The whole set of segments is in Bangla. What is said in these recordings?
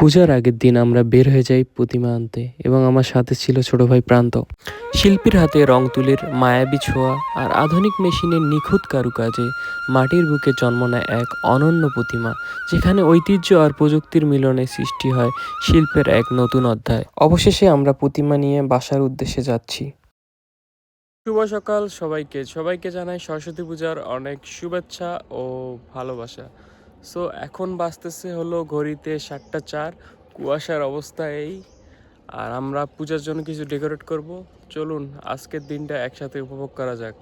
পূজার আগের দিন আমরা বের হয়ে যাই প্রতিমা আনতে এবং আমার সাথে ছিল ছোট ভাই প্রান্ত। শিল্পীর হাতে রং তুলির মায়াবী ছোঁয়া আর আধুনিক মেশিনের নিখুঁত কারুকাজে মাটির বুকে জন্ম নেয় এক অনন্য প্রতিমা, যেখানে ঐতিহ্য আর প্রযুক্তির মিলনে সৃষ্টি হয় শিল্পের এক নতুন অধ্যায়। অবশেষে আমরা প্রতিমা নিয়ে বাসার উদ্দেশ্যে যাচ্ছি। শুভ সকাল সবাইকে সবাইকে জানাই সরস্বতী পূজার অনেক শুভেচ্ছা ও ভালোবাসা। সো এখন বাজতেছে হলো ঘড়িতে 7টা 4, কুয়াশার অবস্থা এই। আর আমরা পূজার জন্য কিছু ডেকোরেট করব। চলুন আজকের দিনটা একসাথে উপভোগ করা যাক।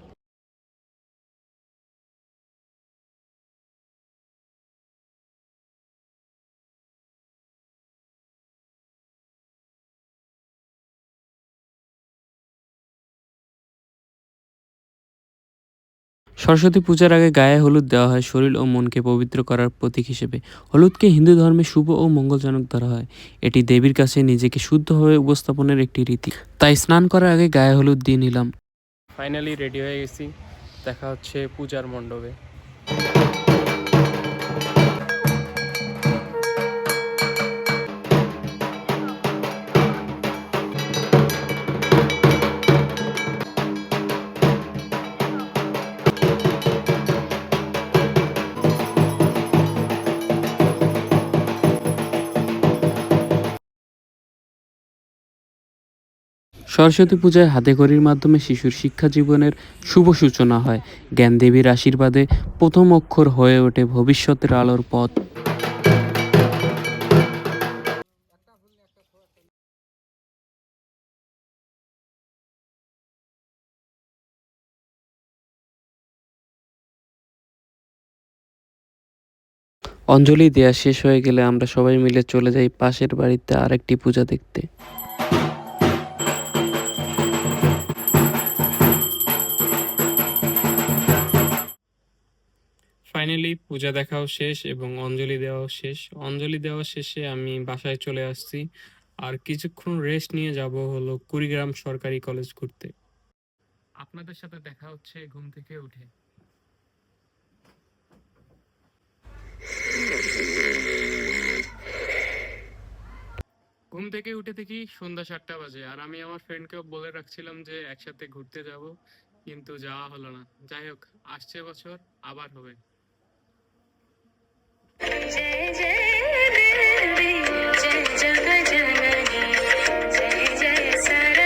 সরস্বতী পূজার আগে গায়ে হলুদ দেওয়া হয় শরীর ও মনকে পবিত্র করার প্রতীক হিসেবে। হলুদকে হিন্দু ধর্মে শুভ ও মঙ্গলজনক ধরা হয়। এটি দেবীর কাছে নিজেকে শুদ্ধভাবে উপস্থাপনের একটি রীতি, তাই স্নান করার আগে গায়ে হলুদ দিয়ে নিলাম। ফাইনালি রেডি হয়ে গেছি, দেখা হচ্ছে পূজার মণ্ডপে। সরস্বতী পূজায় হাতেখড়ির মাধ্যমে শিশুর শিক্ষা জীবনের শুভ সূচনা হয়। জ্ঞান দেবীর আশীর্বাদে প্রথম অক্ষর হয়ে ওঠে ভবিষ্যতের আলোর পথ। অঞ্জলি দেয়া শেষ হয়ে গেলে আমরা সবাই মিলে চলে যাই পাশের বাড়িতে আরেকটি পূজা দেখতে। ফাইনালি পূজা দেখাও শেষ এবং অঞ্জলি দেওয়াও শেষ। অঞ্জলি দেওয়া শেষে আমি বাসায় চলে আসছি, আর কিছুক্ষণ রেস্ট নিয়ে যাব হলো কুড়িগ্রাম সরকারি কলেজ ঘুরতে। আপনাদের সাথে দেখা হচ্ছে ঘুম থেকে উঠে। ঘুম থেকে উঠে দেখি সন্ধ্যা 7টা বাজে, আর আমি আমার ফ্রেন্ডকেও বলে রাখছিলাম যে একসাথে ঘুরতে যাব, কিন্তু যাওয়া হলো না। যাই হোক, আসছে বছর আবার হবে। जय जय देवी जय जग जननी जय जय सरस्वती।